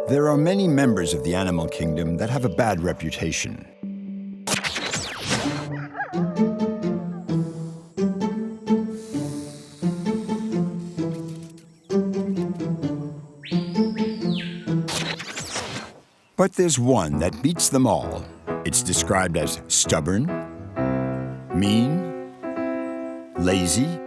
There are many members of the animal kingdom that have a bad reputation. But there's one that beats them all. It's described as stubborn, mean, lazy,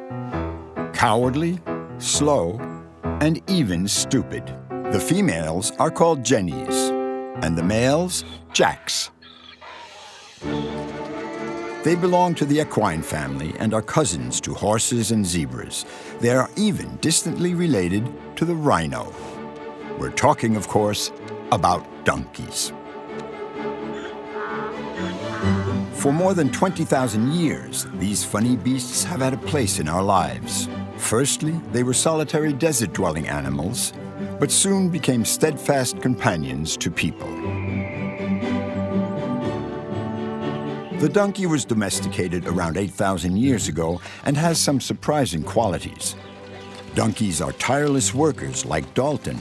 cowardly, slow, and even stupid. The females are called jennies, and the males, jacks. They belong to the equine family and are cousins to horses and zebras. They are even distantly related to the rhino. We're talking, of course, about donkeys. For more than 20,000 years, these funny beasts have had a place in our lives. Firstly, they were solitary desert-dwelling animals, but soon became steadfast companions to people. The donkey was domesticated around 8,000 years ago and has some surprising qualities. Donkeys are tireless workers like Dalton.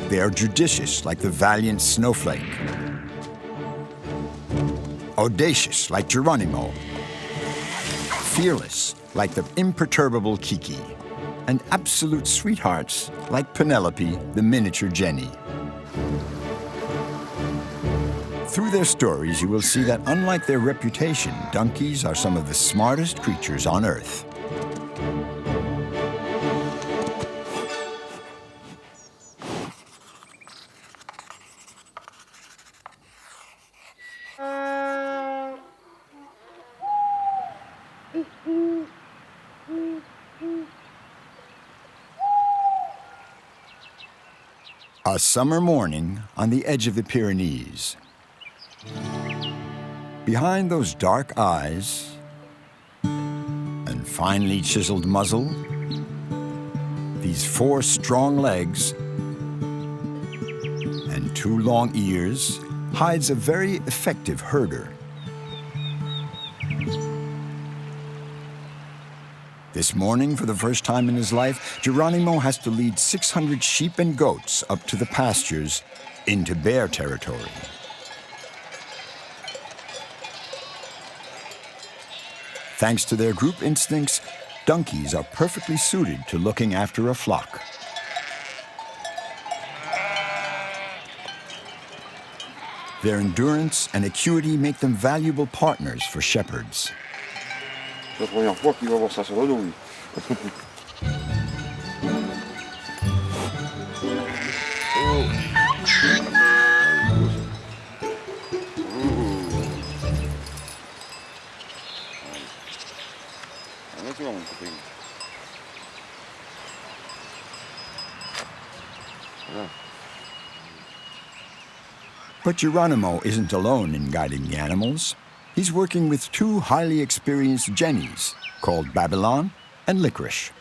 They are judicious like the valiant Snowflake, audacious like Geronimo, fearless like the imperturbable Kiki, and absolute sweethearts like Penelope, the miniature Jenny. Through their stories, you will see that unlike their reputation, donkeys are some of the smartest creatures on Earth. A summer morning on the edge of the Pyrenees. Behind those dark eyes and finely chiseled muzzle, these 4 strong legs and 2 long ears hides a very effective herder. This morning, for the first time in his life, Geronimo has to lead 600 sheep and goats up to the pastures into bear territory. Thanks to their group instincts, donkeys are perfectly suited to looking after a flock. Their endurance and acuity make them valuable partners for shepherds. C'est la première fois qu'il va voir ça sur le dos, lui. But Geronimo isn't alone in guiding the animals. He's working with 2 highly experienced jennies called Babylon and Licorice.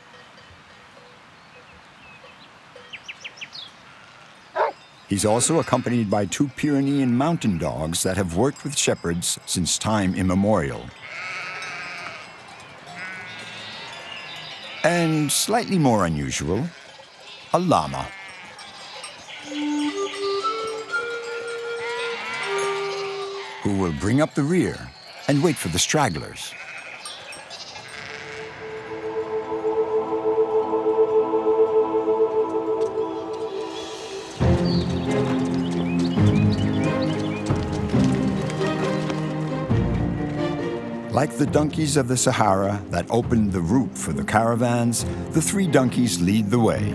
He's also accompanied by 2 Pyrenean mountain dogs that have worked with shepherds since time immemorial. And slightly more unusual, a llama. Who will bring up the rear and wait for the stragglers. Like the donkeys of the Sahara that opened the route for the caravans, the 3 donkeys lead the way.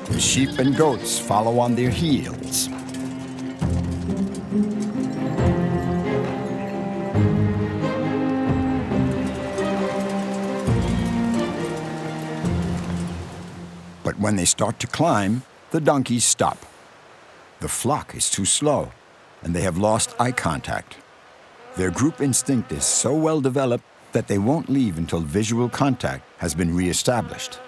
The sheep and goats follow on their heels. But when they start to climb, the donkeys stop. The flock is too slow, and they have lost eye contact. Their group instinct is so well developed that they won't leave until visual contact has been reestablished.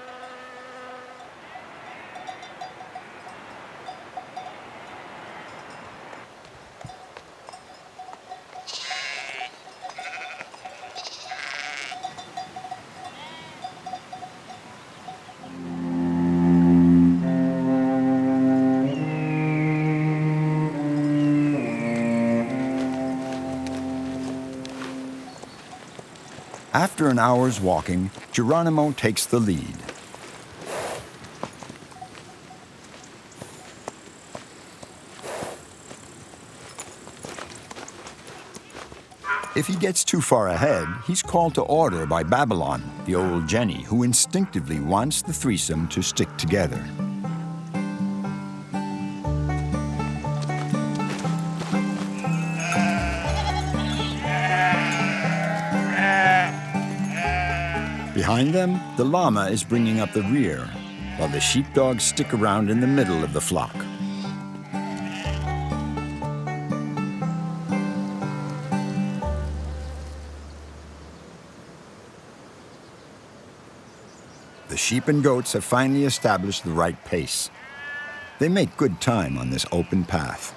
After an hour's walking, Geronimo takes the lead. If he gets too far ahead, he's called to order by Babylon, the old Jenny, who instinctively wants the threesome to stick together. Behind them, the llama is bringing up the rear, while the sheepdogs stick around in the middle of the flock. The sheep and goats have finally established the right pace. They make good time on this open path.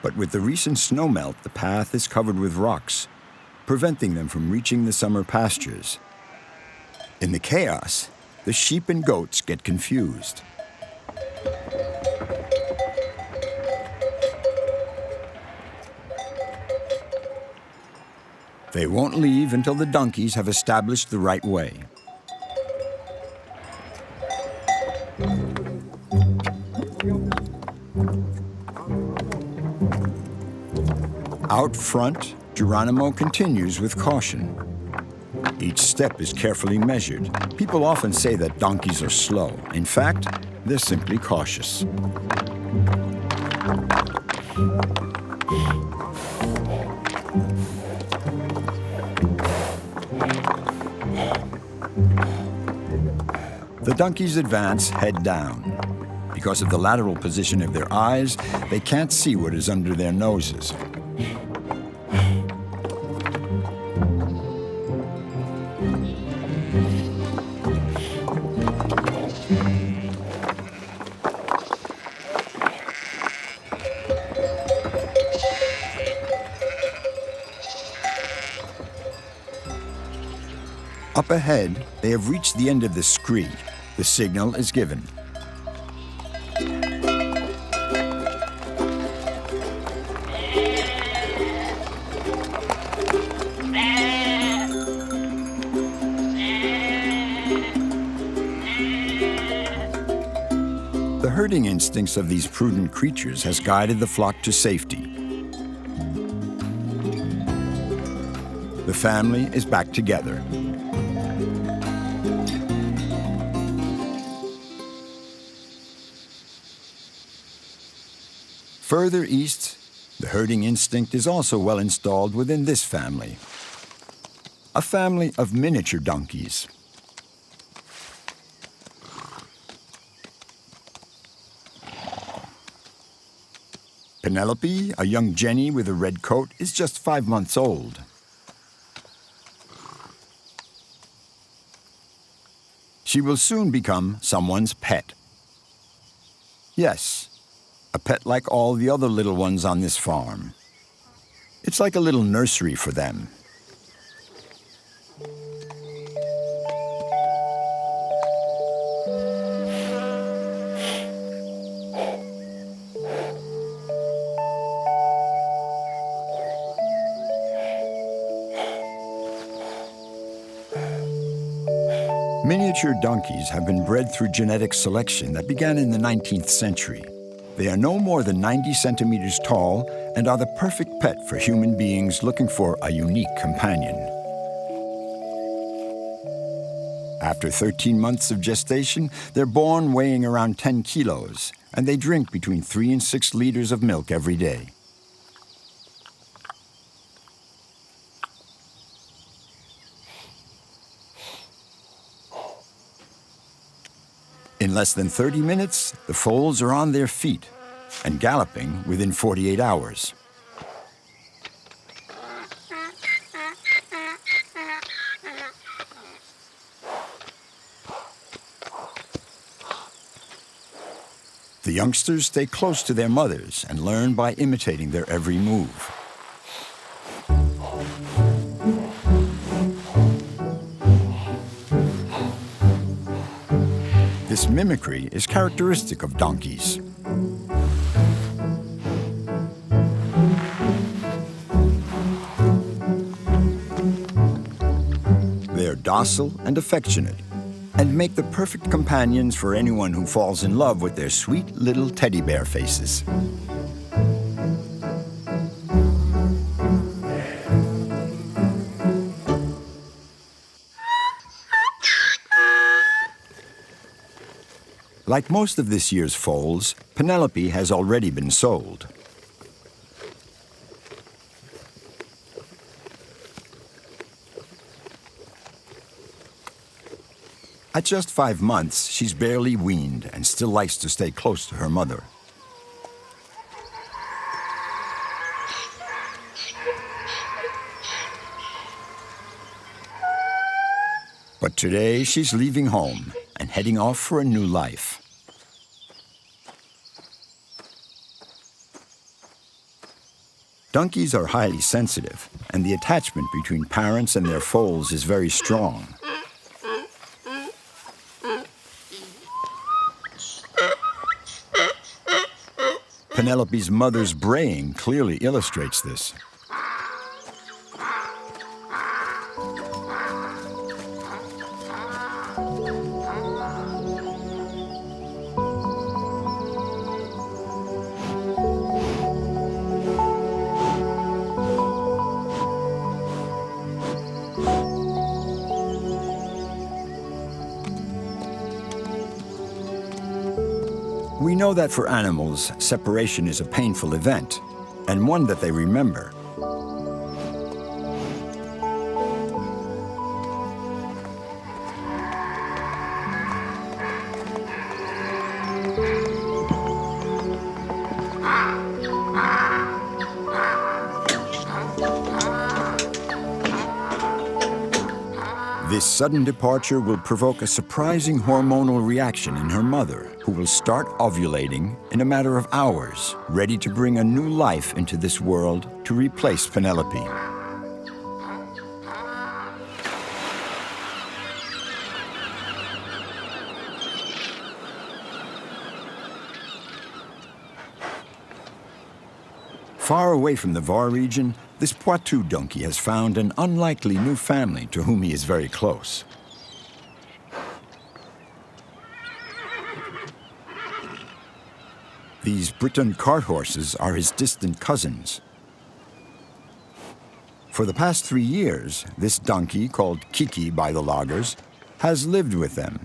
But with the recent snowmelt, the path is covered with rocks, preventing them from reaching the summer pastures. In the chaos, the sheep and goats get confused. They won't leave until the donkeys have established the right way. Out front, Geronimo continues with caution. Each step is carefully measured. People often say that donkeys are slow. In fact, they're simply cautious. The donkeys advance head down. Because of the lateral position of their eyes, they can't see what is under their noses. Up ahead, they have reached the end of the scree. The signal is given. The herding instincts of these prudent creatures has guided the flock to safety. The family is back together. Further east, the herding instinct is also well installed within this family. A family of miniature donkeys. Penelope, a young Jenny with a red coat, is just 5 months old. She will soon become someone's pet. Yes, a pet like all the other little ones on this farm. It's like a little nursery for them. Miniature donkeys have been bred through genetic selection that began in the 19th century. They are no more than 90 centimeters tall and are the perfect pet for human beings looking for a unique companion. After 13 months of gestation, they're born weighing around 10 kilos, and they drink between 3 and 6 liters of milk every day. In less than 30 minutes, the foals are on their feet and galloping within 48 hours. The youngsters stay close to their mothers and learn by imitating their every move. This mimicry is characteristic of donkeys. They are docile and affectionate, and make the perfect companions for anyone who falls in love with their sweet little teddy bear faces. Like most of this year's foals, Penelope has already been sold. At just 5 months, she's barely weaned and still likes to stay close to her mother. But today, she's leaving home and heading off for a new life. Donkeys are highly sensitive, and the attachment between parents and their foals is very strong. Penelope's mother's braying clearly illustrates this. We know that for animals, separation is a painful event, and one that they remember. This sudden departure will provoke a surprising hormonal reaction in her mother, who will start ovulating in a matter of hours, ready to bring a new life into this world to replace Penelope. Far away from the Var region, this Poitou donkey has found an unlikely new family to whom he is very close. These Breton cart horses are his distant cousins. For the past 3 years, this donkey, called Kiki by the loggers, has lived with them.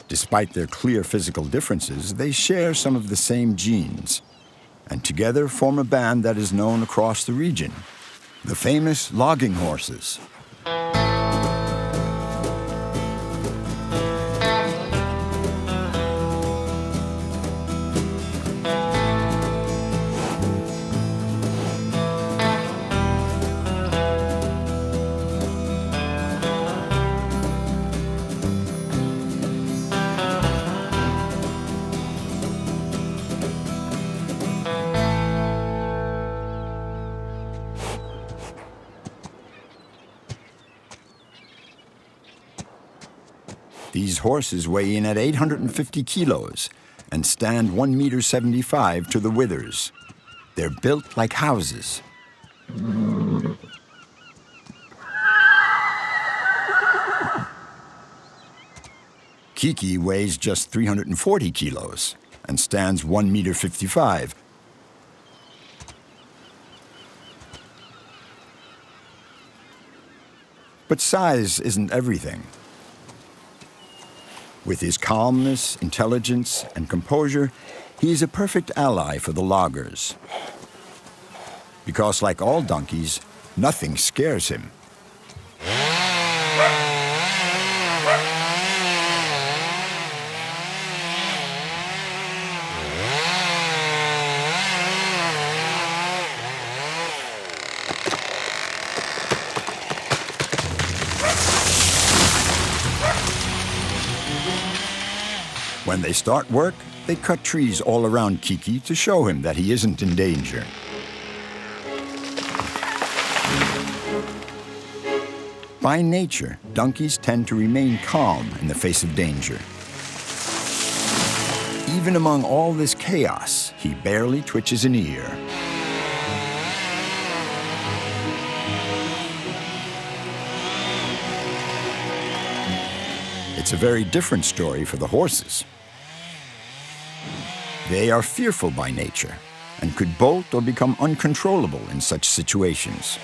Despite their clear physical differences, they share some of the same genes, and together form a band that is known across the region, the famous logging horses. These horses weigh in at 850 kilos and stand 1.75 meters to the withers. They're built like houses. Kiki weighs just 340 kilos and stands 1.55 meters. But size isn't everything. With his calmness, intelligence, and composure, he is a perfect ally for the loggers. Because like all donkeys, nothing scares him. When they start work, they cut trees all around Kiki to show him that he isn't in danger. By nature, donkeys tend to remain calm in the face of danger. even among all this chaos, he barely twitches an ear. It's a very different story for the horses. They are fearful by nature and could bolt or become uncontrollable in such situations.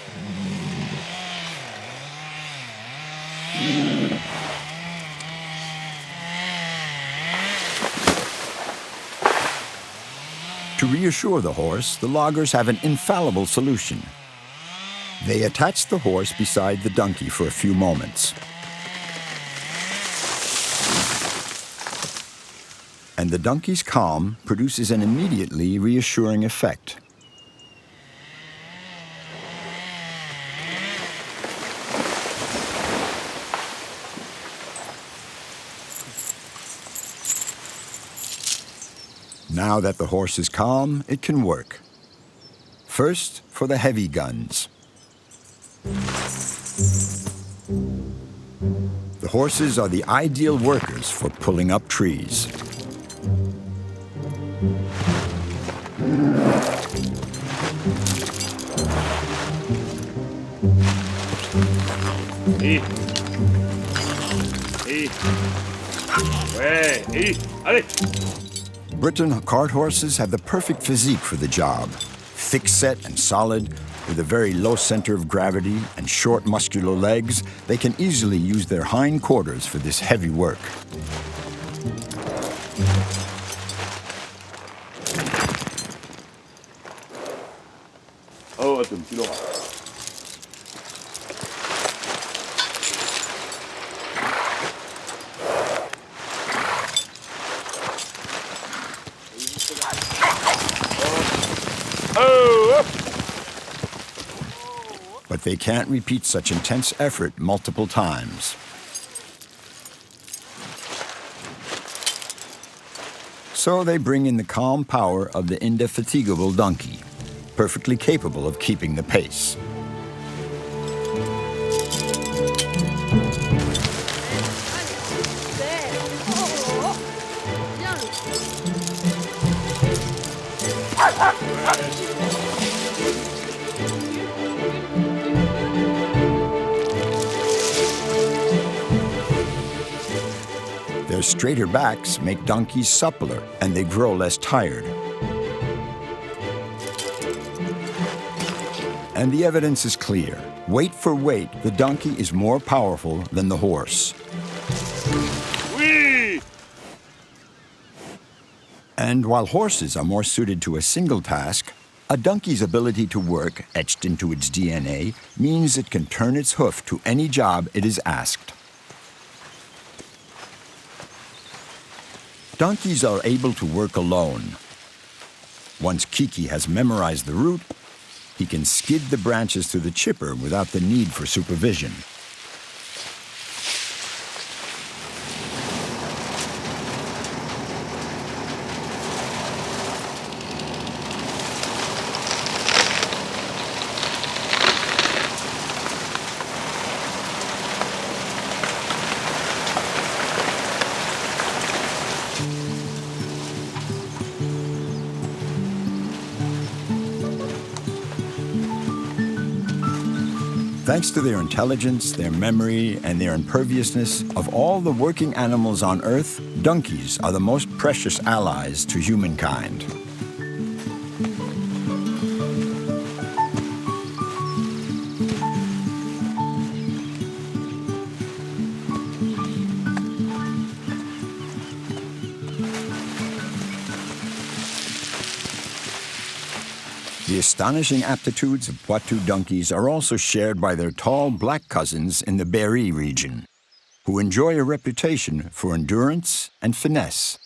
To reassure the horse, the loggers have an infallible solution. They attach the horse beside the donkey for a few moments. And the donkey's calm produces an immediately reassuring effect. Now that the horse is calm, it can work. First, for the heavy guns. The horses are the ideal workers for pulling up trees. Britain cart horses have the perfect physique for the job. Thick-set and solid, with a very low center of gravity and short muscular legs, they can easily use their hind quarters for this heavy work. Oh, attends, tu l'auras. But they can't repeat such intense effort multiple times. So they bring in the calm power of the indefatigable donkey, perfectly capable of keeping the pace. Their straighter backs make donkeys suppler, and they grow less tired. And the evidence is clear. Weight for weight, the donkey is more powerful than the horse. Oui! And while horses are more suited to a single task, a donkey's ability to work, etched into its DNA, means it can turn its hoof to any job it is asked. Donkeys are able to work alone. Once Kiki has memorized the route, he can skid the branches through the chipper without the need for supervision. Thanks to their intelligence, their memory, and their imperviousness, of all the working animals on Earth, donkeys are the most precious allies to humankind. The astonishing aptitudes of Poitou donkeys are also shared by their tall black cousins in the Berry region, who enjoy a reputation for endurance and finesse.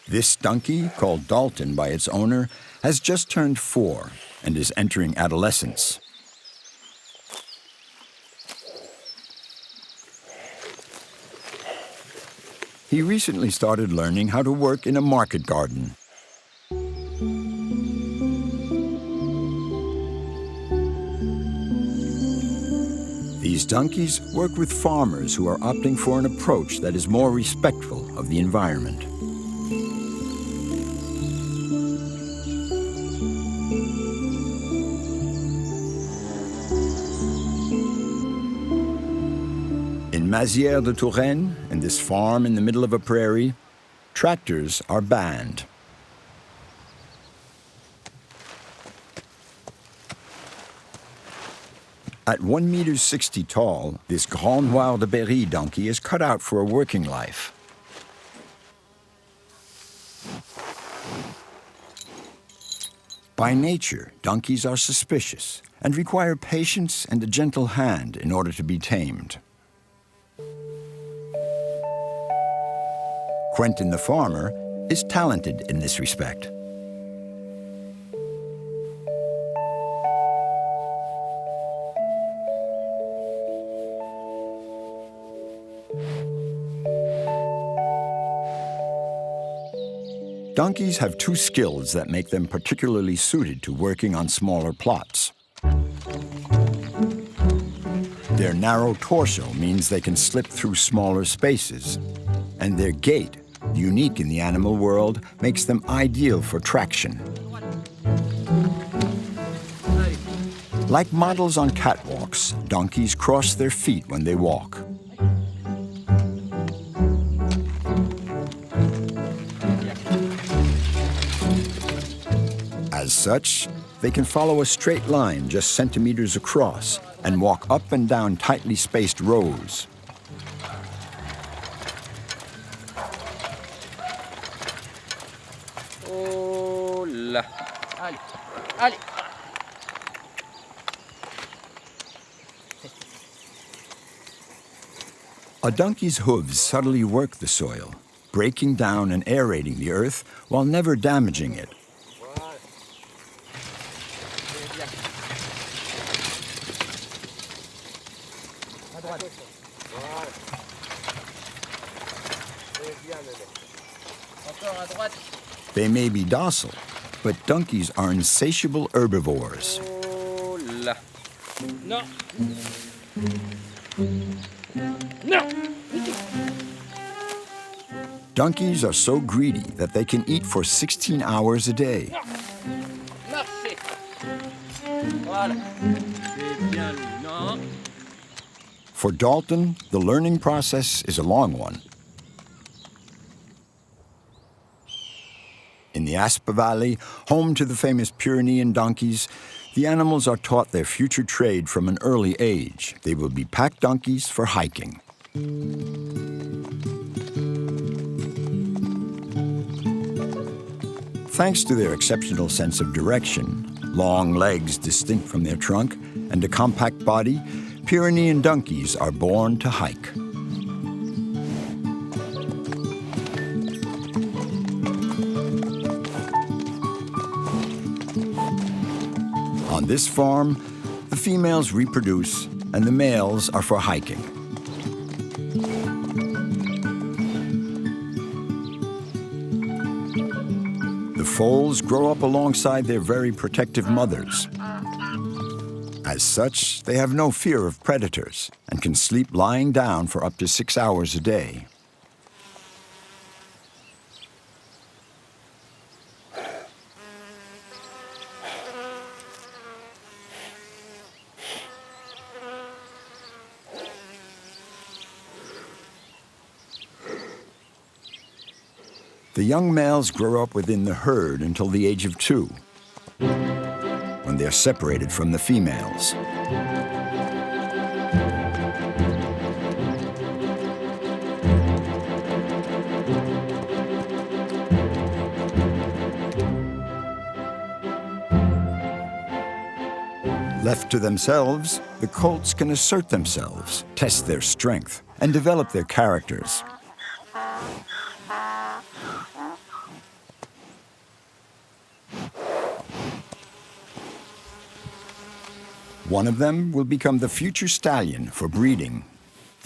This donkey, called Dalton by its owner, has just turned 4 and is entering adolescence. He recently started learning how to work in a market garden. donkeys work with farmers who are opting for an approach that is more respectful of the environment. In Mazières de Touraine, in this farm in the middle of a prairie, tractors are banned. At 1.60 meters tall, this Grand Noir de Berry donkey is cut out for a working life. By nature, donkeys are suspicious and require patience and a gentle hand in order to be tamed. Quentin the farmer is talented in this respect. Donkeys have two skills that make them particularly suited to working on smaller plots. Their narrow torso means they can slip through smaller spaces, and their gait, unique in the animal world, makes them ideal for traction. Like models on catwalks, donkeys cross their feet when they walk. As such, they can follow a straight line just centimeters across and walk up and down tightly spaced rows. Oh là! Allez, allez! A donkey's hooves subtly work the soil, breaking down and aerating the earth while never damaging it. They may be docile, but donkeys are insatiable herbivores. Oh là! Non! Non! Donkeys are so greedy that they can eat for 16 hours a day. Marchez! Voilà! C'est bien, non! For Dalton, the learning process is a long one. In the Aspe Valley, home to the famous Pyrenees donkeys, the animals are taught their future trade from an early age. They will be pack donkeys for hiking. Thanks to their exceptional sense of direction, long legs distinct from their trunk, and a compact body, Pyrenees donkeys are born to hike. On this farm, the females reproduce and the males are for hiking. The foals grow up alongside their very protective mothers. As such, they have no fear of predators and can sleep lying down for up to 6 hours a day. The young males grow up within the herd until the age of 2, when they are separated from the females. Left to themselves, the colts can assert themselves, test their strength, and develop their characters. One of them will become the future stallion for breeding.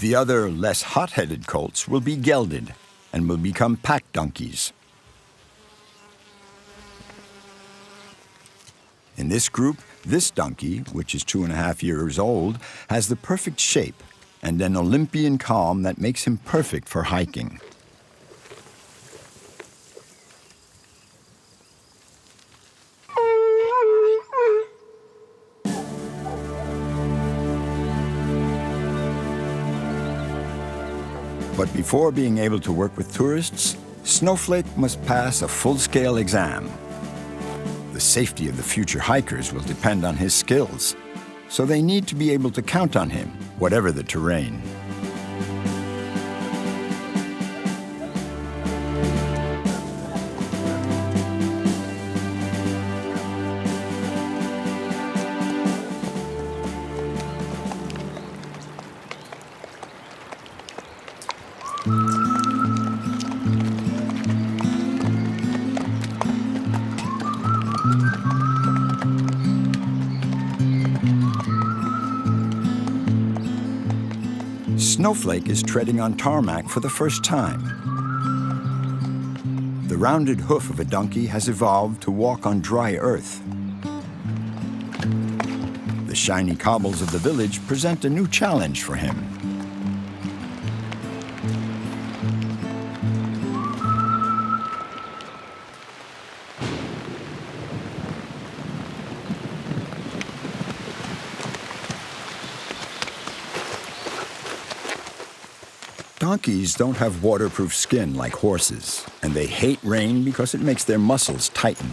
The other, less hot-headed colts will be gelded and will become pack donkeys. In this group, This donkey, which is 2.5 years old, has the perfect shape and an Olympian calm that makes him perfect for hiking. But before being able to work with tourists, Snowflake must pass a full-scale exam. The safety of the future hikers will depend on his skills, so they need to be able to count on him, whatever the terrain. Snowflake is treading on tarmac for the first time. The rounded hoof of a donkey has evolved to walk on dry earth. The shiny cobbles of the village present a new challenge for him. Donkeys don't have waterproof skin like horses, and they hate rain because it makes their muscles tighten.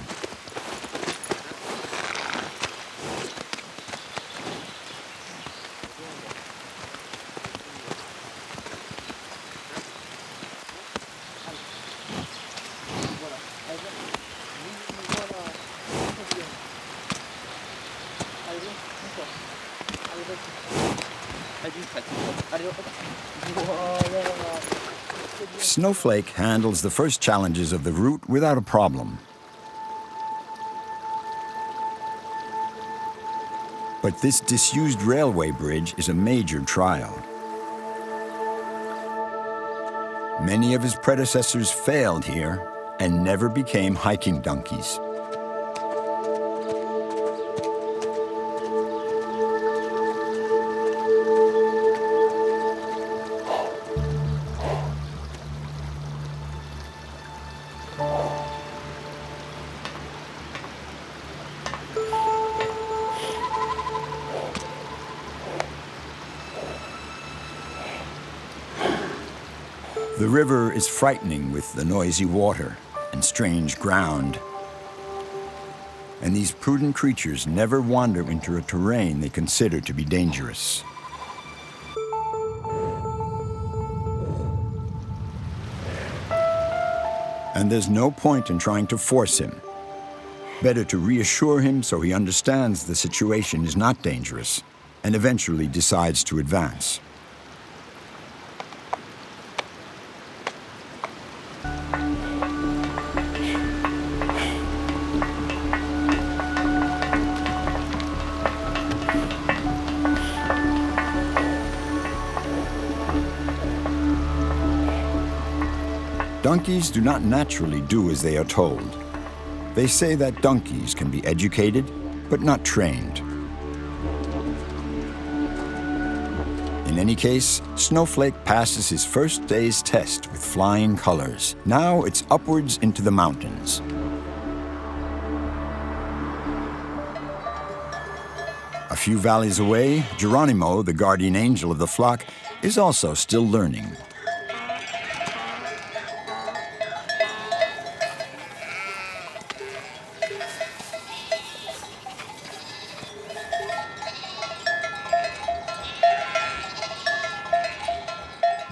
Snowflake handles the first challenges of the route without a problem. But this disused railway bridge is a major trial. Many of his predecessors failed here and never became hiking donkeys. The river is frightening with the noisy water and strange ground. And these prudent creatures never wander into a terrain they consider to be dangerous. And there's no point in trying to force him. Better to reassure him so he understands the situation is not dangerous and eventually decides to advance. Donkeys do not naturally do as they are told. They say that donkeys can be educated, but not trained. In any case, Snowflake passes his first day's test with flying colors. Now it's upwards into the mountains. A few valleys away, Geronimo, the guardian angel of the flock, is also still learning.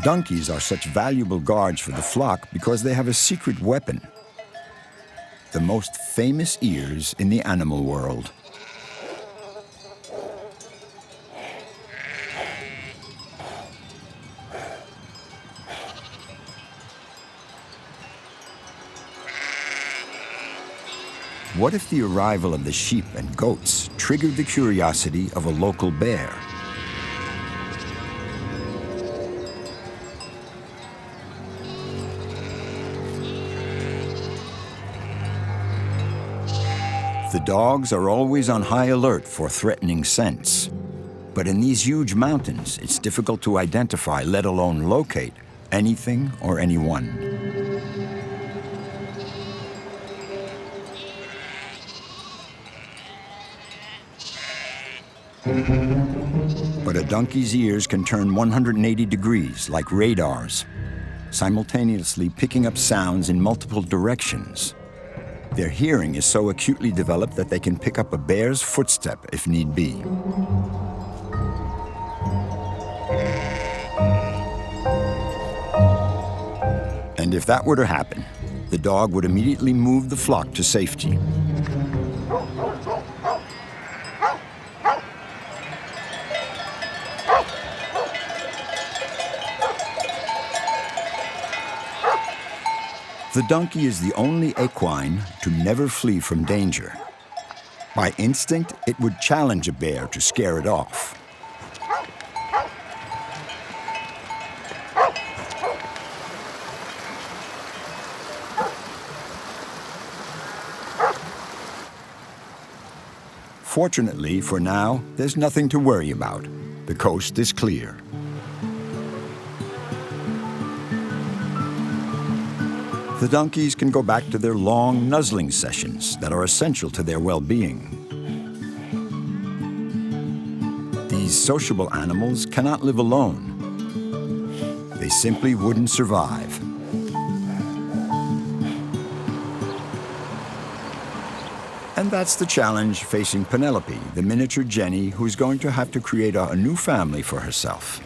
Donkeys are such valuable guards for the flock because they have a secret weapon, the most famous ears in the animal world. What if the arrival of the sheep and goats triggered the curiosity of a local bear? The dogs are always on high alert for threatening scents. But in these huge mountains, it's difficult to identify, let alone locate, anything or anyone. But a donkey's ears can turn 180 degrees like radars, simultaneously picking up sounds in multiple directions. Their hearing is so acutely developed that they can pick up a bear's footstep if need be. And if that were to happen, the dog would immediately move the flock to safety. The donkey is the only equine to never flee from danger. By instinct, it would challenge a bear to scare it off. Fortunately, for now, there's nothing to worry about. The coast is clear. The donkeys can go back to their long nuzzling sessions that are essential to their well-being. These sociable animals cannot live alone. They simply wouldn't survive. And that's the challenge facing Penelope, the miniature Jenny, who's going to have to create a new family for herself.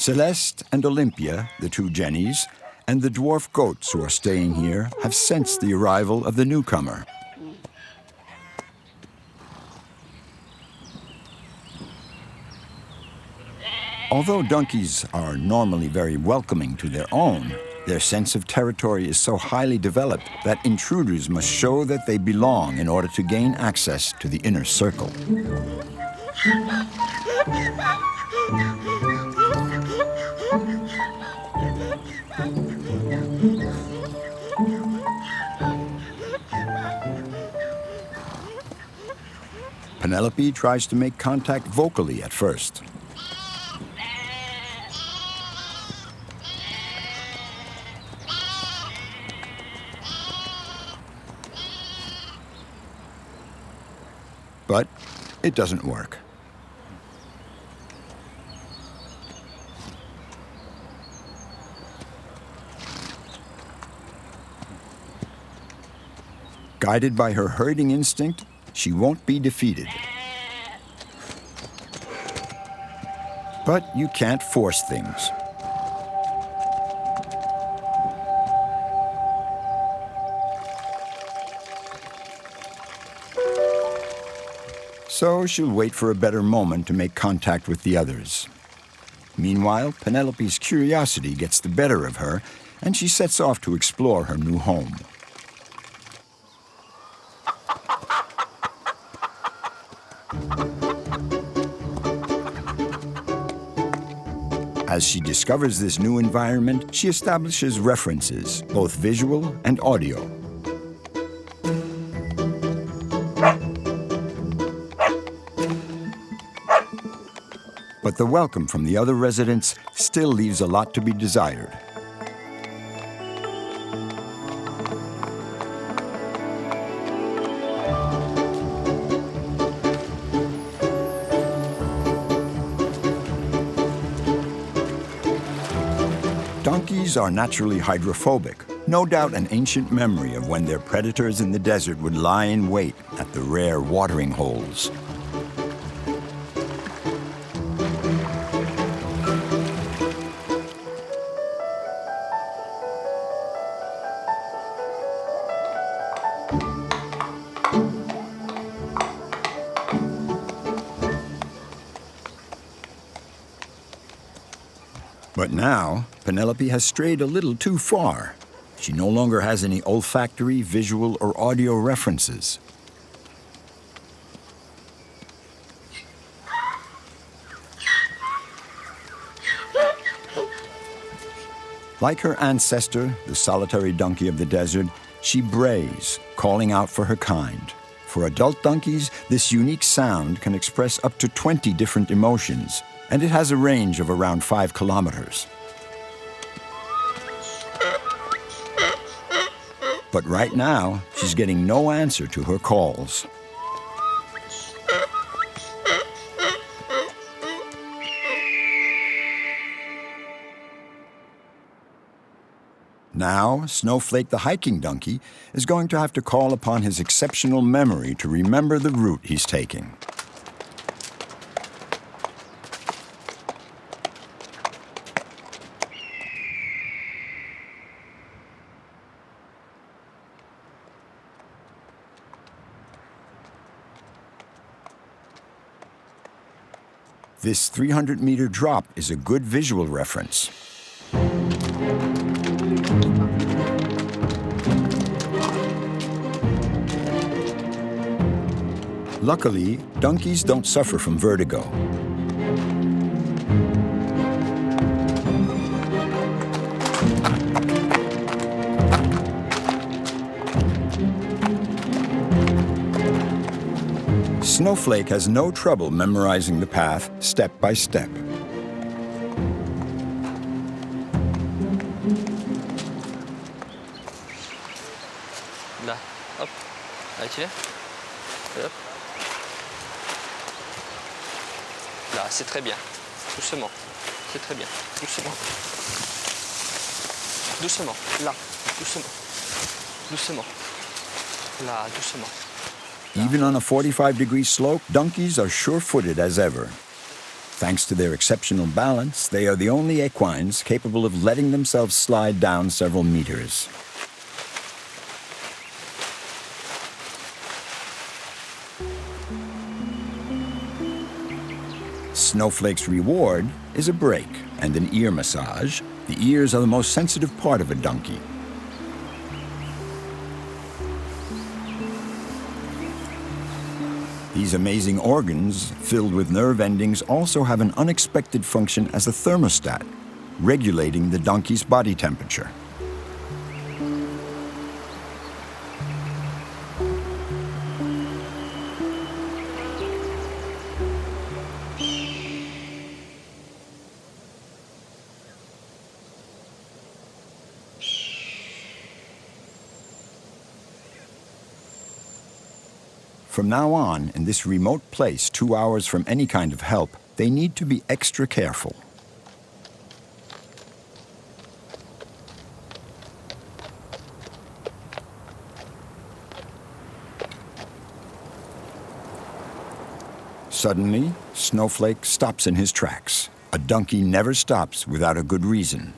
Celeste and Olympia, the two Jennies, and the dwarf goats who are staying here have sensed the arrival of the newcomer. Although donkeys are normally very welcoming to their own, their sense of territory is so highly developed that intruders must show that they belong in order to gain access to the inner circle. Penelope tries to make contact vocally at first. But it doesn't work. Guided by her herding instinct, she won't be defeated. But you can't force things. So she'll wait for a better moment to make contact with the others. Meanwhile, Penelope's curiosity gets the better of her, and she sets off to explore her new home. As she discovers this new environment, she establishes references, both visual and audio. But the welcome from the other residents still leaves a lot to be desired. Donkeys are naturally hydrophobic, no doubt an ancient memory of when their predators in the desert would lie in wait at the rare watering holes. But now, Penelope has strayed a little too far. She no longer has any olfactory, visual, or audio references. Like her ancestor, the solitary donkey of the desert, she brays, calling out for her kind. For adult donkeys, this unique sound can express up to 20 different emotions, and it has a range of around 5 kilometers. But right now, she's getting no answer to her calls. Now, Snowflake the hiking donkey is going to have to call upon his exceptional memory to remember the route he's taking. This 300-meter drop is a good visual reference. Luckily, donkeys don't suffer from vertigo. Snowflake has no trouble memorizing the path step by step. Là, hop, allez, tire. Hop. Là, c'est très bien. Doucement. C'est très bien. Doucement. Doucement. Là. Doucement. Doucement. Là, doucement. Even on a 45-degree slope, donkeys are sure-footed as ever. Thanks to their exceptional balance, they are the only equines capable of letting themselves slide down several meters. Snowflake's reward is a break and an ear massage. The ears are the most sensitive part of a donkey. These amazing organs, filled with nerve endings, also have an unexpected function as a thermostat, regulating the donkey's body temperature. From now on, in this remote place, 2 hours from any kind of help, they need to be extra careful. Suddenly, Snowflake stops in his tracks. A donkey never stops without a good reason.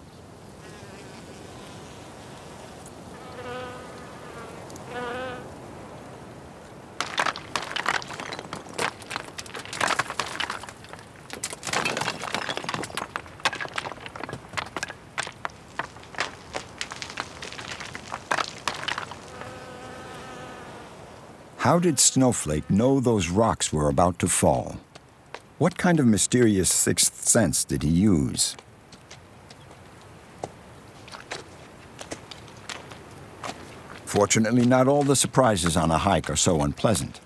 How did Snowflake know those rocks were about to fall? What kind of mysterious sixth sense did he use? Fortunately, not all the surprises on a hike are so unpleasant.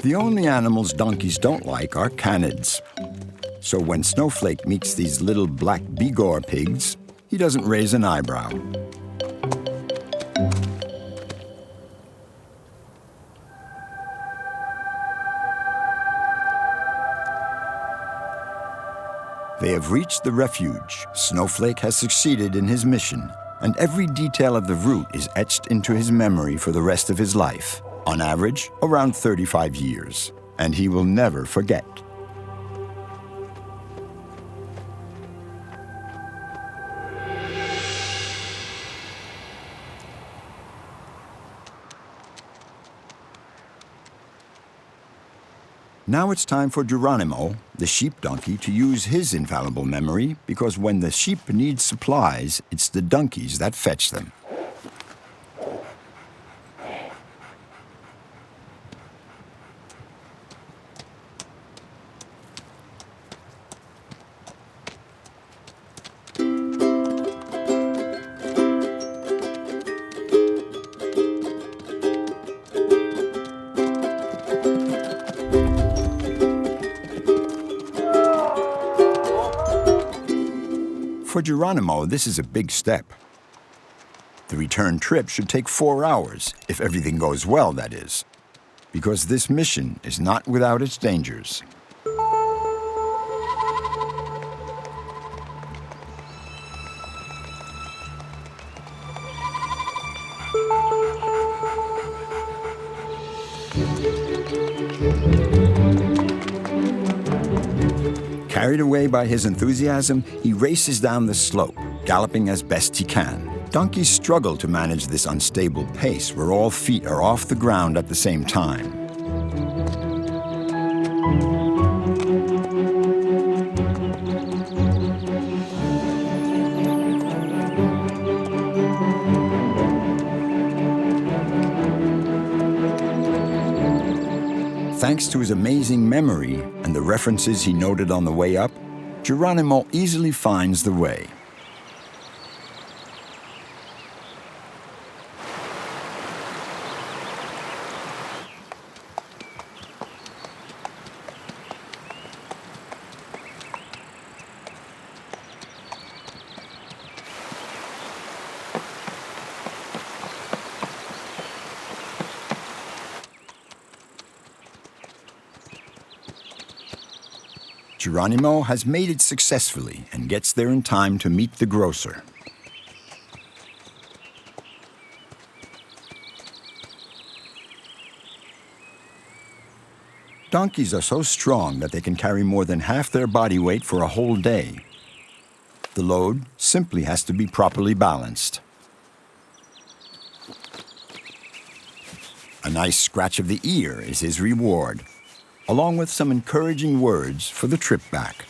The only animals donkeys don't like are canids. So when Snowflake meets these little black Bigor pigs, he doesn't raise an eyebrow. They have reached the refuge. Snowflake has succeeded in his mission, and every detail of the route is etched into his memory for the rest of his life. On average, around 35 years, and he will never forget. Now it's time for Geronimo, the sheep donkey, to use his infallible memory, because when the sheep need supplies, it's the donkeys that fetch them. For Geronimo, this is a big step. The return trip should take 4 hours, if everything goes well, that is, because this mission is not without its dangers. Carried away by his enthusiasm, he races down the slope, galloping as best he can. Donkeys struggle to manage this unstable pace where all feet are off the ground at the same time. Thanks to his amazing memory and the references he noted on the way up, Geronimo easily finds the way. Geronimo has made it successfully and gets there in time to meet the grocer. Donkeys are so strong that they can carry more than half their body weight for a whole day. The load simply has to be properly balanced. A nice scratch of the ear is his reward, along with some encouraging words for the trip back.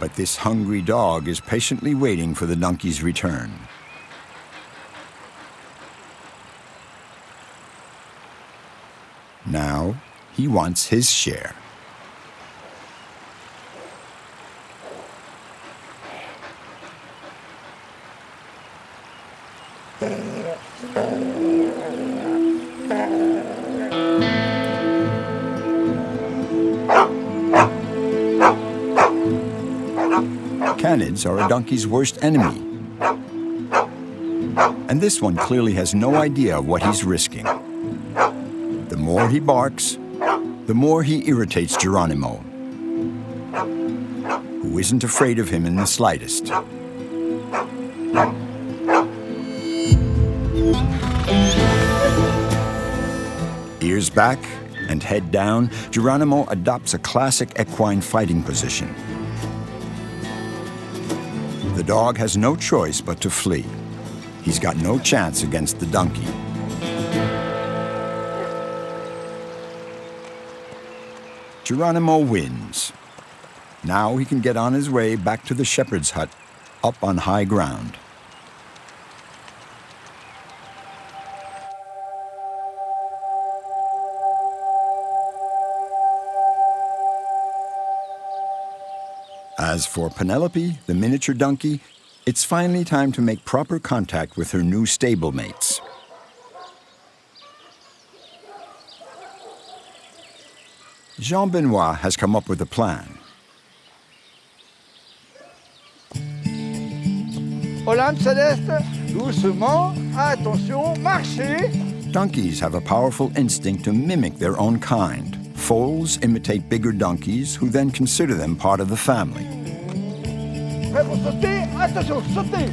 But this hungry dog is patiently waiting for the donkey's return. Now he wants his share. Canids are a donkey's worst enemy. And this one clearly has no idea of what he's risking. The more he barks, the more he irritates Geronimo, who isn't afraid of him in the slightest. Ears back and head down, Geronimo adopts a classic equine fighting position. The dog has no choice but to flee. He's got no chance against the donkey. Geronimo wins. Now he can get on his way back to the shepherd's hut, up on high ground. As for Penelope, the miniature donkey, It's finally time to make proper contact with her new stablemates. Jean-Benoit has come up with a plan. Hollande Céleste, doucement, attention, marchez. Donkeys have a powerful instinct to mimic their own kind. Foals imitate bigger donkeys, who then consider them part of the family. Prêt pour sauter, attention, sautez.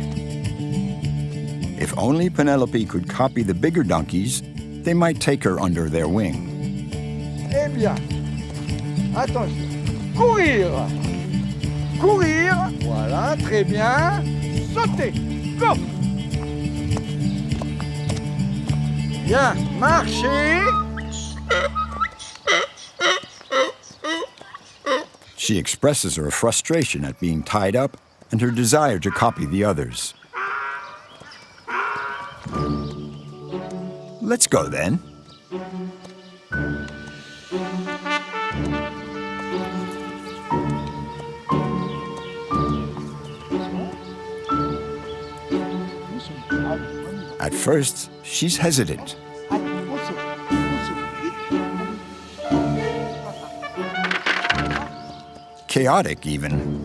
If only Penelope could copy the bigger donkeys, they might take her under their wing. Eh bien, attention, courir. Courir, voilà, très bien. Sautez, go. Bien, marchez. She expresses her frustration at being tied up and her desire to copy the others. Let's go then. At first, she's hesitant. Chaotic, even.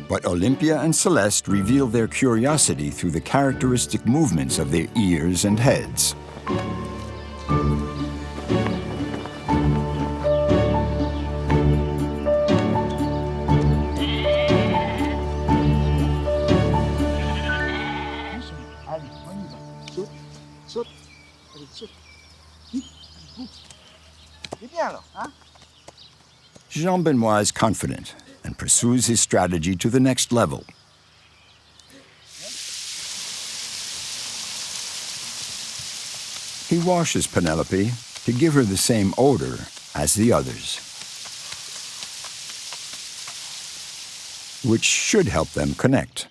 But Olympia and Celeste reveal their curiosity through the characteristic movements of their ears and heads. Jean-Benoit is confident and pursues his strategy to the next level. He washes Penelope to give her the same odor as the others, which should help them connect.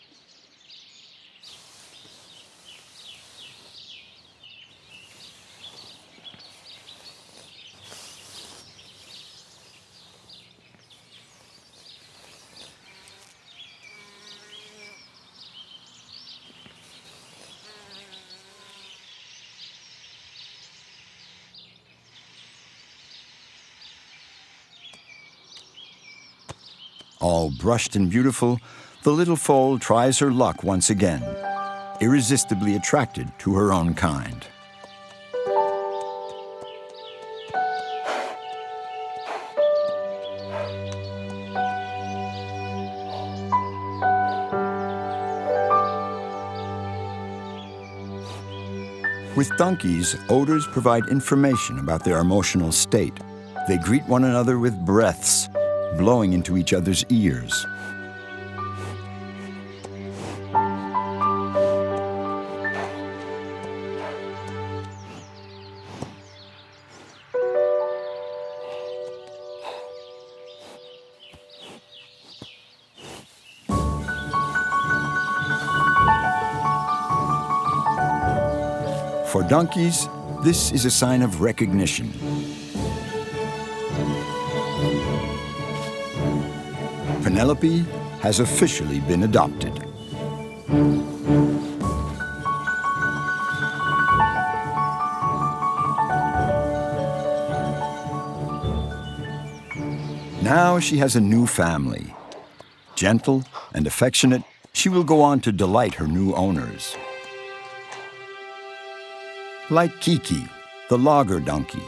All brushed and beautiful, the little foal tries her luck once again, irresistibly attracted to her own kind. With donkeys, odors provide information about their emotional state. They greet one another with breaths, blowing into each other's ears. For donkeys, this is a sign of recognition. Penelope has officially been adopted. Now she has a new family. Gentle and affectionate, she will go on to delight her new owners. Like Kiki, the logger donkey,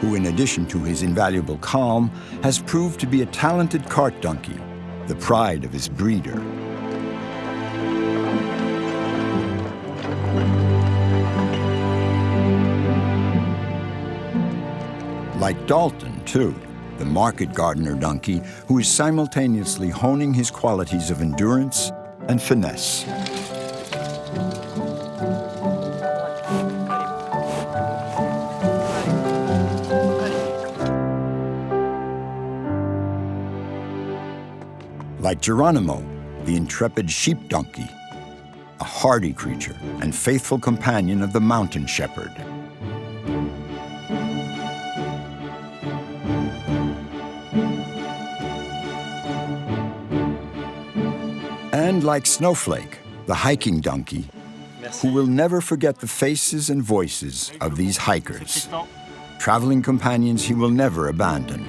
who in addition to his invaluable calm, has proved to be a talented cart donkey, the pride of his breeder. Like Dalton, too, the market gardener donkey, who is simultaneously honing his qualities of endurance and finesse. Like Geronimo, the intrepid sheep donkey, a hardy creature and faithful companion of the mountain shepherd. And like Snowflake, the hiking donkey, who will never forget the faces and voices of these hikers, traveling companions he will never abandon.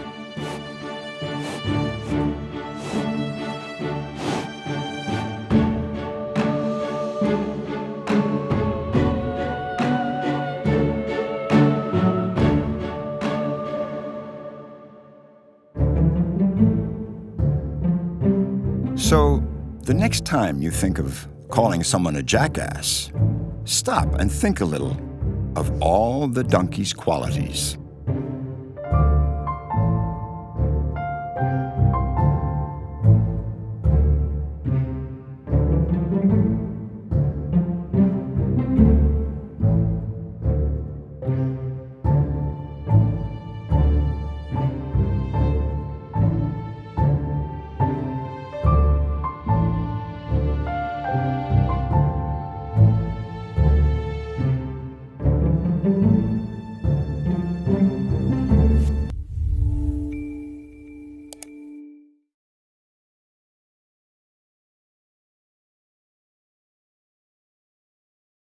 So, the next time you think of calling someone a jackass, stop and think a little of all the donkey's qualities.